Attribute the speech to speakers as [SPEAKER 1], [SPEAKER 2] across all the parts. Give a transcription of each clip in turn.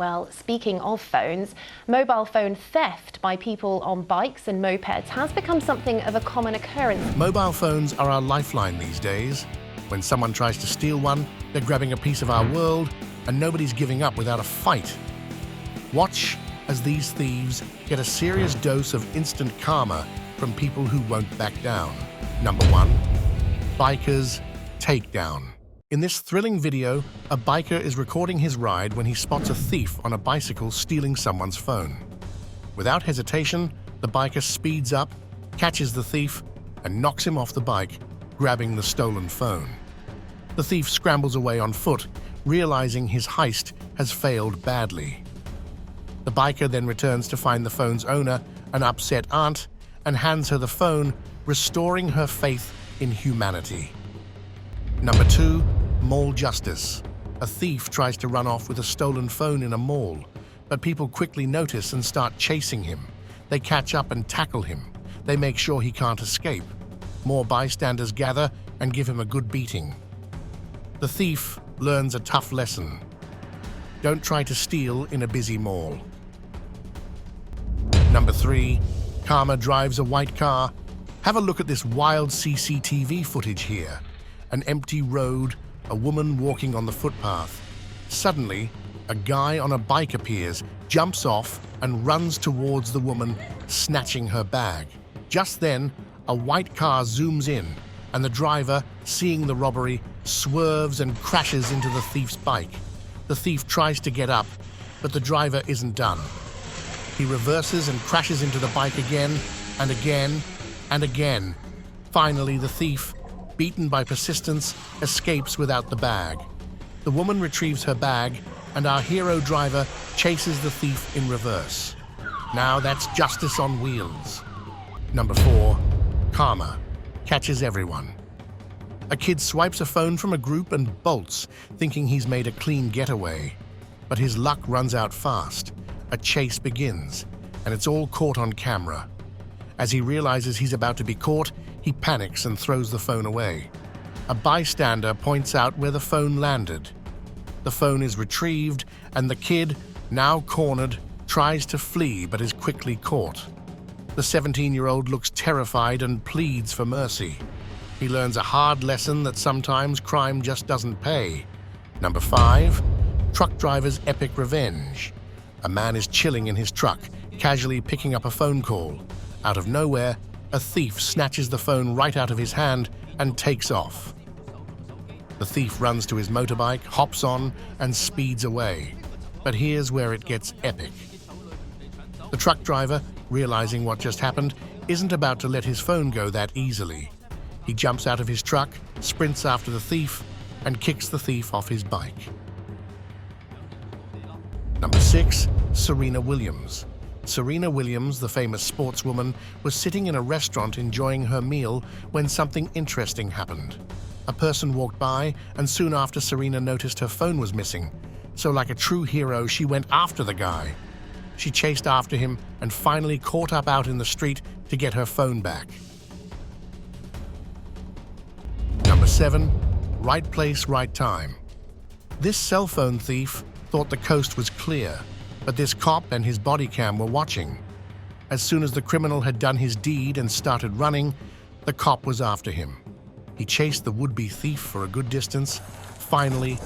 [SPEAKER 1] Well, speaking of phones, mobile phone theft by people on bikes and mopeds has become something of a common occurrence.
[SPEAKER 2] Mobile phones are our lifeline these days. When someone tries to steal one, they're grabbing a piece of our world, and nobody's giving up without a fight. Watch as these thieves get a serious dose of instant karma from people who won't back down. Number 1. Bikers Takedown. In this thrilling video, a biker is recording his ride when he spots a thief on a bicycle stealing someone's phone. Without hesitation, the biker speeds up, catches the thief, and knocks him off the bike, grabbing the stolen phone. The thief scrambles away on foot, realizing his heist has failed badly. The biker then returns to find the phone's owner, an upset aunt, and hands her the phone, restoring her faith in humanity. Number 2. Mall Justice. A thief tries to run off with a stolen phone in a mall, but people quickly notice and start chasing him. They catch up and tackle him. They make sure he can't escape. More bystanders gather and give him a good beating. The thief learns a tough lesson. Don't try to steal in a busy mall. Number 3. Karma drives a white car. Have a look at this wild CCTV footage here. An empty road, a woman walking on the footpath. Suddenly, a guy on a bike appears, jumps off, and runs towards the woman, snatching her bag. Just then, a white car zooms in, and the driver, seeing the robbery, swerves and crashes into the thief's bike. The thief tries to get up, but the driver isn't done. He reverses and crashes into the bike again, and again, and again. Finally, the thief, beaten by persistence, escapes without the bag. The woman retrieves her bag, and our hero driver chases the thief in reverse. Now that's justice on wheels. Number 4. Karma catches everyone. A kid swipes a phone from a group and bolts, thinking he's made a clean getaway. But his luck runs out fast. A chase begins, and it's all caught on camera. As he realizes he's about to be caught, he panics and throws the phone away. A bystander points out where the phone landed. The phone is retrieved, and the kid, now cornered, tries to flee but is quickly caught. The 17-year-old looks terrified and pleads for mercy. He learns a hard lesson that sometimes crime just doesn't pay. Number 5. Truck driver's epic revenge. A man is chilling in his truck, casually picking up a phone call. Out of nowhere, a thief snatches the phone right out of his hand and takes off. The thief runs to his motorbike, hops on, and speeds away. But here's where it gets epic. The truck driver, realizing what just happened, isn't about to let his phone go that easily. He jumps out of his truck, sprints after the thief, and kicks the thief off his bike. Number 6. Serena Williams. Serena Williams, the famous sportswoman, was sitting in a restaurant enjoying her meal when something interesting happened. A person walked by, and soon after Serena noticed her phone was missing. So like a true hero, she went after the guy. She chased after him and finally caught up out in the street to get her phone back. Number 7. Right place, right time. This cell phone thief thought the coast was clear, but this cop and his body cam were watching. As soon as the criminal had done his deed and started running, the cop was after him. He chased the would-be thief for a good distance, finally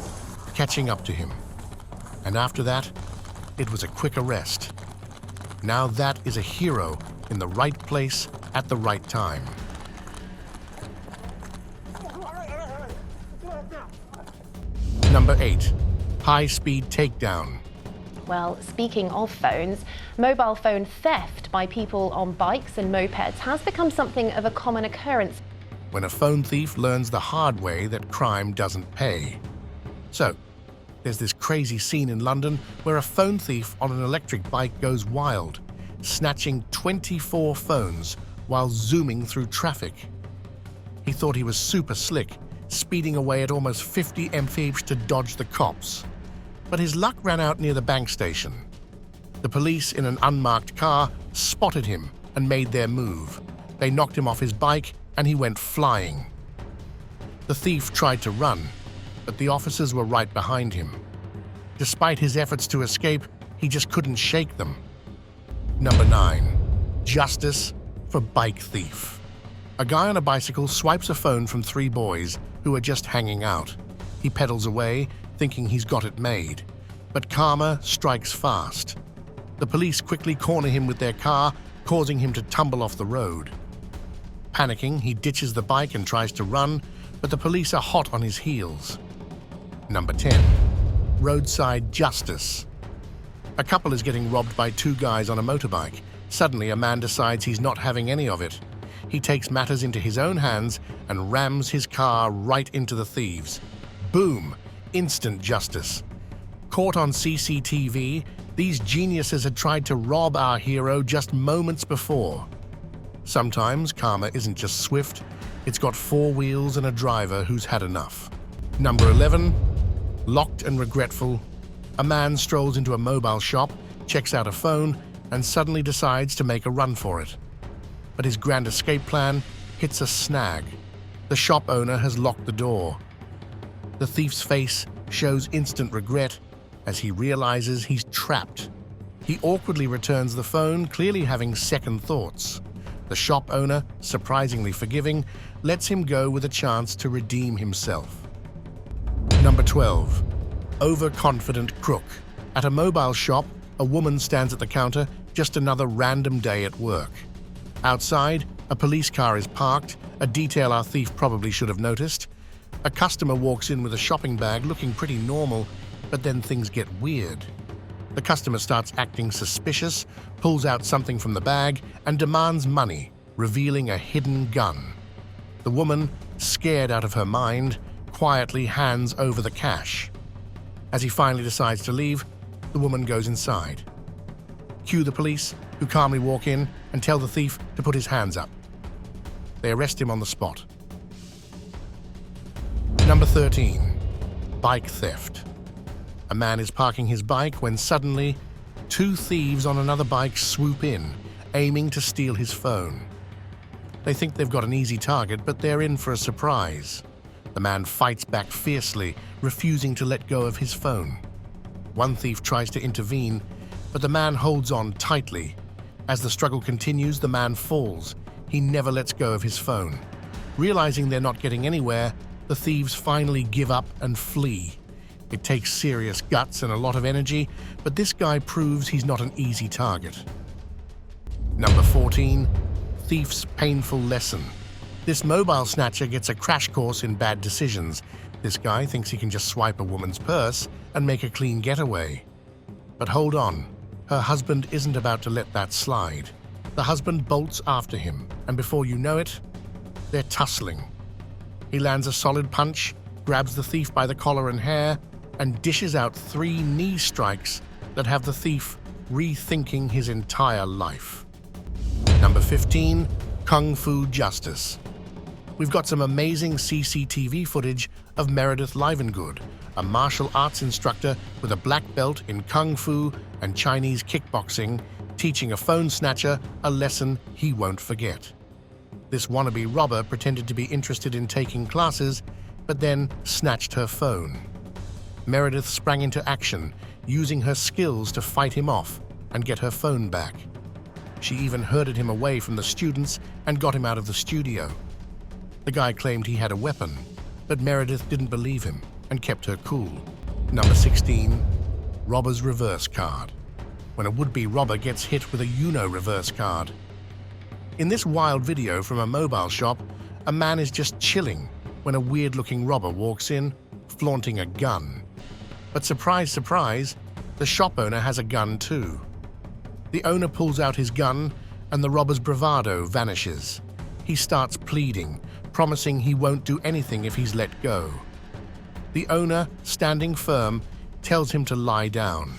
[SPEAKER 2] catching up to him. And after that, it was a quick arrest. Now that is a hero in the right place at the right time. Number 8. High-speed takedown.
[SPEAKER 1] Well, speaking of phones, mobile phone theft by people on bikes and mopeds has become something of a common occurrence.
[SPEAKER 2] When a phone thief learns the hard way that crime doesn't pay. So, there's this crazy scene in London where a phone thief on an electric bike goes wild, snatching 24 phones while zooming through traffic. He thought he was super slick, speeding away at almost 50 mph to dodge the cops. But his luck ran out near the bank station. The police in an unmarked car spotted him and made their move. They knocked him off his bike and he went flying. The thief tried to run, but the officers were right behind him. Despite his efforts to escape, he just couldn't shake them. Number 9. Justice for bike thief. A guy on a bicycle swipes a phone from 3 boys who are just hanging out. He pedals away, thinking he's got it made. But karma strikes fast. The police quickly corner him with their car, causing him to tumble off the road. Panicking, he ditches the bike and tries to run, but the police are hot on his heels. Number 10. Roadside Justice. A couple is getting robbed by 2 guys on a motorbike. Suddenly, a man decides he's not having any of it. He takes matters into his own hands and rams his car right into the thieves. Boom! Instant justice. Caught on CCTV, these geniuses had tried to rob our hero just moments before. Sometimes karma isn't just swift, it's got 4 wheels and a driver who's had enough. Number 11. Locked and regretful. A man strolls into a mobile shop, checks out a phone, and suddenly decides to make a run for it. But his grand escape plan hits a snag. The shop owner has locked the door. The thief's face shows instant regret as he realizes he's trapped. He awkwardly returns the phone, clearly having second thoughts. The shop owner, surprisingly forgiving, lets him go with a chance to redeem himself. Number 12. Overconfident Crook. At a mobile shop, a woman stands at the counter, just another random day at work. Outside, a police car is parked, a detail our thief probably should have noticed. A customer walks in with a shopping bag looking pretty normal, but then things get weird. The customer starts acting suspicious, pulls out something from the bag, and demands money, revealing a hidden gun. The woman, scared out of her mind, quietly hands over the cash. As he finally decides to leave, the woman goes inside. Cue the police, who calmly walk in and tell the thief to put his hands up. They arrest him on the spot. Number 13. Bike theft. A man is parking his bike when suddenly 2 thieves on another bike swoop in, aiming to steal his phone. They think they've got an easy target, but they're in for a surprise. The man fights back fiercely, refusing to let go of his phone. One thief tries to intervene, but the man holds on tightly. As the struggle continues, the man falls. He never lets go of his phone. Realizing they're not getting anywhere, the thieves finally give up and flee. It takes serious guts and a lot of energy, but this guy proves he's not an easy target. Number 14. Thief's painful lesson. This mobile snatcher gets a crash course in bad decisions. This guy thinks he can just swipe a woman's purse and make a clean getaway. But hold on, her husband isn't about to let that slide. The husband bolts after him, and before you know it, they're tussling. He lands a solid punch, grabs the thief by the collar and hair, and dishes out 3 knee strikes that have the thief rethinking his entire life. Number 15. Kung Fu Justice. We've got some amazing CCTV footage of Meredith Livengood, a martial arts instructor with a black belt in Kung Fu and Chinese kickboxing, teaching a phone snatcher a lesson he won't forget. This wannabe robber pretended to be interested in taking classes, but then snatched her phone. Meredith sprang into action, using her skills to fight him off and get her phone back. She even herded him away from the students and got him out of the studio. The guy claimed he had a weapon, but Meredith didn't believe him and kept her cool. Number 16. Robber's reverse card. When a would-be robber gets hit with a Uno reverse card. In this wild video from a mobile shop, a man is just chilling when a weird-looking robber walks in, flaunting a gun. But surprise, surprise, the shop owner has a gun too. The owner pulls out his gun, and the robber's bravado vanishes. He starts pleading, promising he won't do anything if he's let go. The owner, standing firm, tells him to lie down.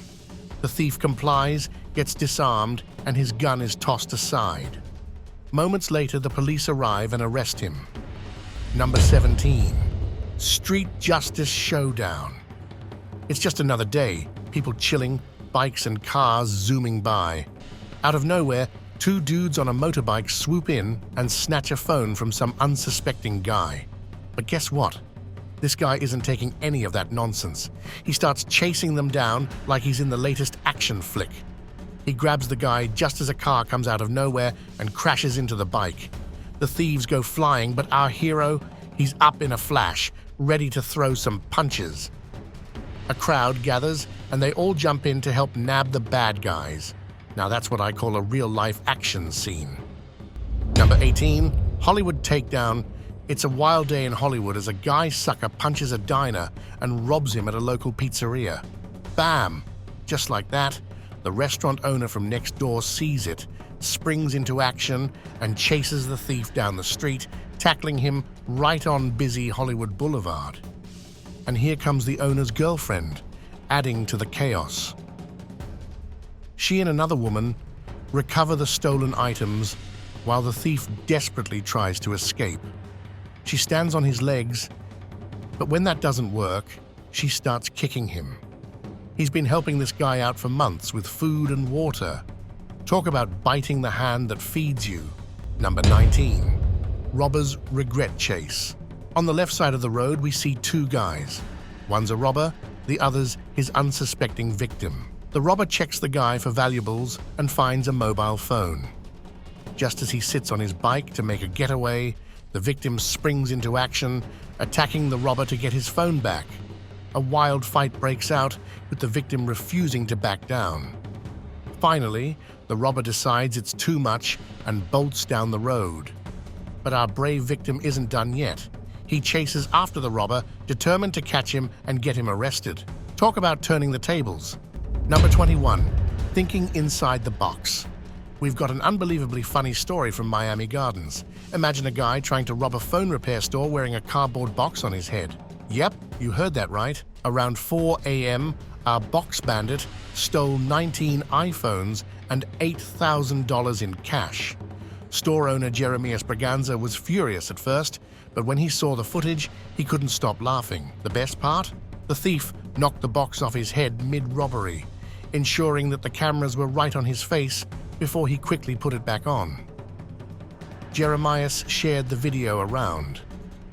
[SPEAKER 2] The thief complies, gets disarmed, and his gun is tossed aside. Moments later, the police arrive and arrest him. Number 17. Street Justice Showdown. It's just another day, people chilling, bikes and cars zooming by. Out of nowhere, 2 dudes on a motorbike swoop in and snatch a phone from some unsuspecting guy. But guess what? This guy isn't taking any of that nonsense. He starts chasing them down like he's in the latest action flick. He grabs the guy just as a car comes out of nowhere and crashes into the bike. The thieves go flying, but our hero, he's up in a flash, ready to throw some punches. A crowd gathers, and they all jump in to help nab the bad guys. Now that's what I call a real-life action scene. Number 18, Hollywood Takedown. It's a wild day in Hollywood as a guy sucker punches a diner and robs him at a local pizzeria. Bam! Just like that, the restaurant owner from next door sees it, springs into action, and chases the thief down the street, tackling him right on busy Hollywood Boulevard. And here comes the owner's girlfriend, adding to the chaos. She and another woman recover the stolen items while the thief desperately tries to escape. She stands on his legs, but when that doesn't work, she starts kicking him. He's been helping this guy out for months with food and water. Talk about biting the hand that feeds you. Number 19, Robber's Regret Chase. On the left side of the road, we see two guys. One's a robber, the other's his unsuspecting victim. The robber checks the guy for valuables and finds a mobile phone. Just as he sits on his bike to make a getaway, the victim springs into action, attacking the robber to get his phone back. A wild fight breaks out, with the victim refusing to back down. Finally, the robber decides it's too much and bolts down the road. But our brave victim isn't done yet. He chases after the robber, determined to catch him and get him arrested. Talk about turning the tables. Number 21, Thinking Inside the Box. We've got an unbelievably funny story from Miami Gardens. Imagine a guy trying to rob a phone repair store wearing a cardboard box on his head. Yep, you heard that right. Around 4 a.m., our box bandit stole 19 iPhones and $8,000 in cash. Store owner Jeremias Braganza was furious at first, but when he saw the footage, he couldn't stop laughing. The best part? The thief knocked the box off his head mid-robbery, ensuring that the cameras were right on his face before he quickly put it back on. Jeremias shared the video around,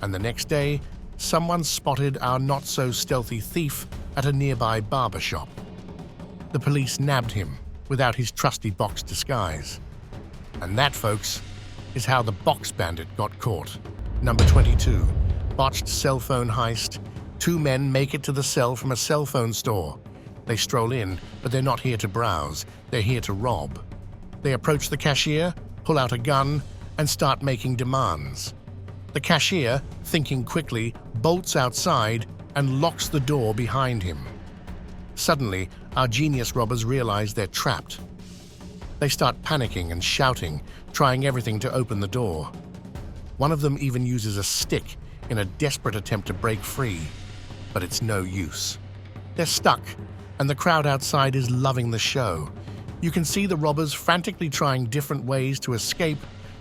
[SPEAKER 2] and the next day, someone spotted our not-so-stealthy thief at a nearby barber shop. The police nabbed him without his trusty box disguise. And that, folks, is how the box bandit got caught. Number 22, Botched Cell Phone Heist. Two men make it to the cell from a cell phone store. They stroll in, but they're not here to browse, they're here to rob. They approach the cashier, pull out a gun, and start making demands. The cashier, thinking quickly, bolts outside and locks the door behind him. Suddenly, our genius robbers realize they're trapped. They start panicking and shouting, trying everything to open the door. One of them even uses a stick in a desperate attempt to break free, but it's no use. They're stuck, and the crowd outside is loving the show. You can see the robbers frantically trying different ways to escape,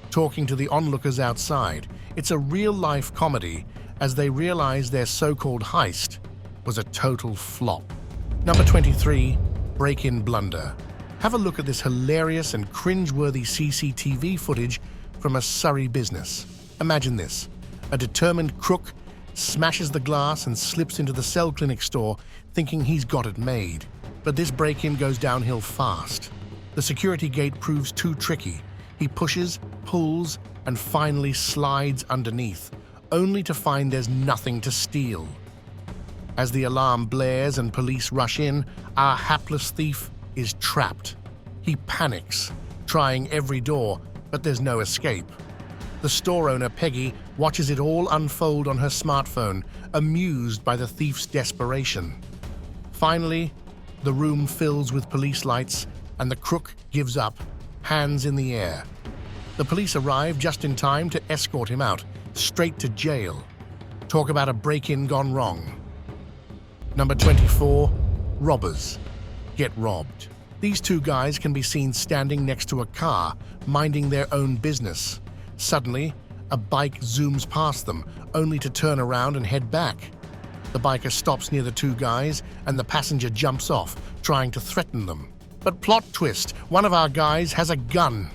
[SPEAKER 2] talking to the onlookers outside. It's a real-life comedy as they realize their so-called heist was a total flop. Number 23, In Blunder. Have a look at this hilarious and cringe-worthy CCTV footage from a Surrey business. Imagine this. A determined crook smashes the glass and slips into the cell clinic store thinking he's got it made. But this break-in goes downhill fast. The security gate proves too tricky. He pushes, pulls, and finally slides underneath, only to find there's nothing to steal. As the alarm blares and police rush in, our hapless thief is trapped. He panics, trying every door, but there's no escape. The store owner, Peggy, watches it all unfold on her smartphone, amused by the thief's desperation. Finally, the room fills with police lights, and the crook gives up, hands in the air. The police arrive just in time to escort him out, straight to jail. Talk about a break-in gone wrong. Number 24, Robbers Get Robbed. These two guys can be seen standing next to a car, minding their own business. Suddenly, a bike zooms past them, only to turn around and head back. The biker stops near the two guys, and the passenger jumps off, trying to threaten them. But plot twist, one of our guys has a gun.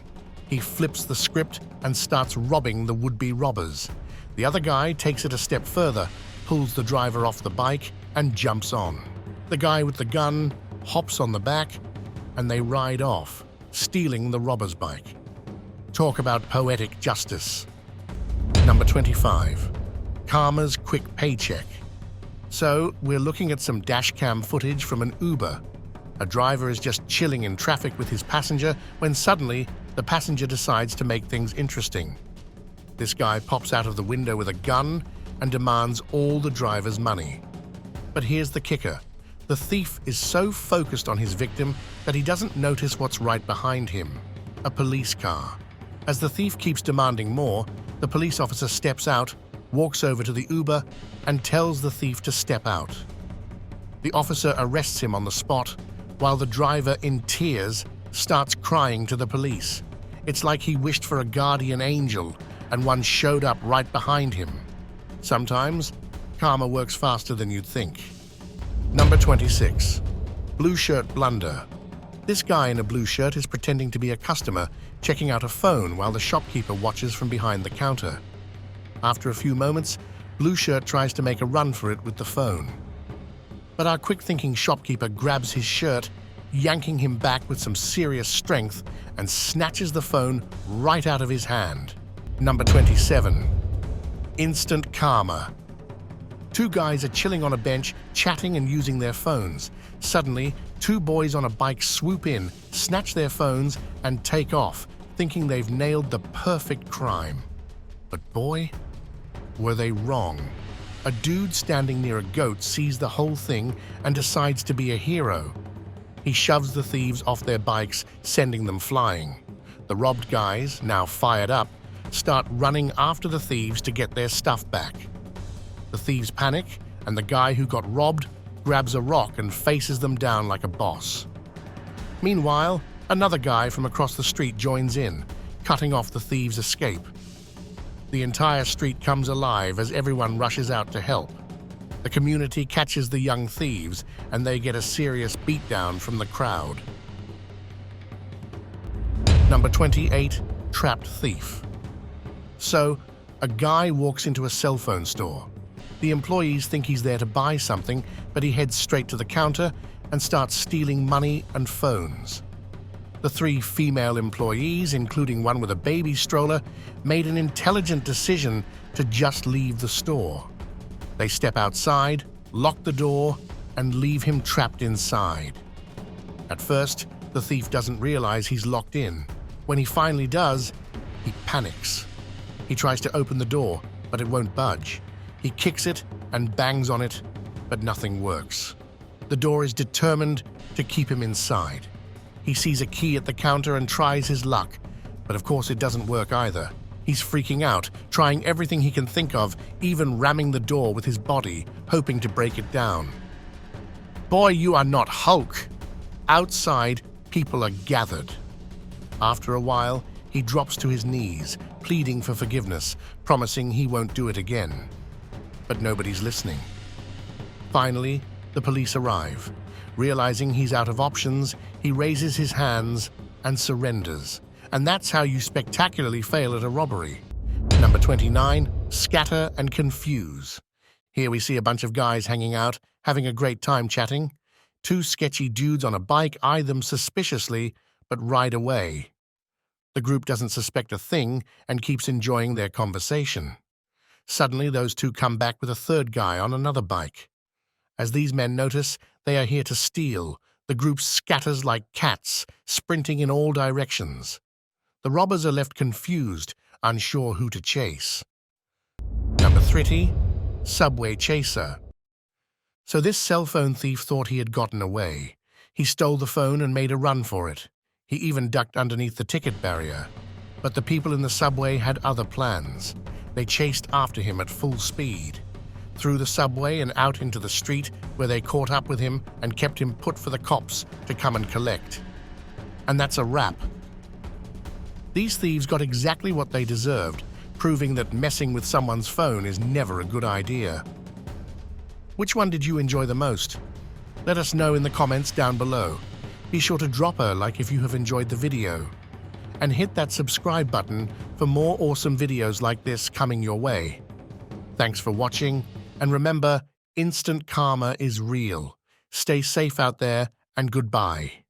[SPEAKER 2] He flips the script and starts robbing the would-be robbers. The other guy takes it a step further, pulls the driver off the bike and jumps on. The guy with the gun hops on the back, and they ride off, stealing the robber's bike. Talk about poetic justice. Number 25. Karma's quick paycheck. So, we're looking at some dashcam footage from an Uber. A driver is just chilling in traffic with his passenger when suddenly the passenger decides to make things interesting. This guy pops out of the window with a gun and demands all the driver's money. But here's the kicker. The thief is so focused on his victim that he doesn't notice what's right behind him, a police car. As the thief keeps demanding more, the police officer steps out, walks over to the Uber, and tells the thief to step out. The officer arrests him on the spot, while the driver, in tears, starts crying to the police. It's like he wished for a guardian angel, and one showed up right behind him. Sometimes, karma works faster than you'd think. Number 26. Blue shirt blunder. This guy in a blue shirt is pretending to be a customer, checking out a phone while the shopkeeper watches from behind the counter. After a few moments, Blue Shirt tries to make a run for it with the phone. But our quick-thinking shopkeeper grabs his shirt, yanking him back with some serious strength, and snatches the phone right out of his hand. Number 27. Instant karma. Two guys are chilling on a bench, chatting and using their phones. Suddenly, two boys on a bike swoop in, snatch their phones, and take off, thinking they've nailed the perfect crime. But boy, were they wrong. A dude standing near a goat sees the whole thing and decides to be a hero. He shoves the thieves off their bikes, sending them flying. The robbed guys, now fired up, start running after the thieves to get their stuff back. The thieves panic, and the guy who got robbed grabs a rock and faces them down like a boss. Meanwhile, another guy from across the street joins in, cutting off the thieves' escape. The entire street comes alive as everyone rushes out to help. The community catches the young thieves, and they get a serious beatdown from the crowd. Number 28. Trapped thief. So, a guy walks into a cell phone store. The employees think he's there to buy something, but he heads straight to the counter and starts stealing money and phones. The three female employees, including one with a baby stroller, made an intelligent decision to just leave the store. They step outside, lock the door, and leave him trapped inside. At first, the thief doesn't realize he's locked in. When he finally does, he panics. He tries to open the door, but it won't budge. He kicks it and bangs on it, but nothing works. The door is determined to keep him inside. He sees a key at the counter and tries his luck, but of course it doesn't work either. He's freaking out, trying everything he can think of, even ramming the door with his body, hoping to break it down. Boy, you are not Hulk! Outside, people are gathered. After a while, he drops to his knees, pleading for forgiveness, promising he won't do it again. But nobody's listening. Finally, the police arrive. Realizing he's out of options, he raises his hands and surrenders. And that's how you spectacularly fail at a robbery. Number 29. Scatter and confuse. Here we see a bunch of guys hanging out, having a great time chatting. Two sketchy dudes on a bike eye them suspiciously, but ride away. The group doesn't suspect a thing and keeps enjoying their conversation. Suddenly, those two come back with a third guy on another bike. As these men notice they are here to steal, the group scatters like cats, sprinting in all directions. The robbers are left confused, unsure who to chase. Number 30. Subway chaser. So this cell phone thief thought he had gotten away. He stole the phone and made a run for it. He even ducked underneath the ticket barrier. But the people in the subway had other plans. They chased after him at full speed. Through the subway and out into the street, where they caught up with him and kept him put for the cops to come and collect. And that's a wrap. These thieves got exactly what they deserved, proving that messing with someone's phone is never a good idea. Which one did you enjoy the most? Let us know in the comments down below. Be sure to drop a like if you have enjoyed the video. And hit that subscribe button for more awesome videos like this coming your way. Thanks for watching, And remember, instant karma is real. Stay safe out there, and goodbye.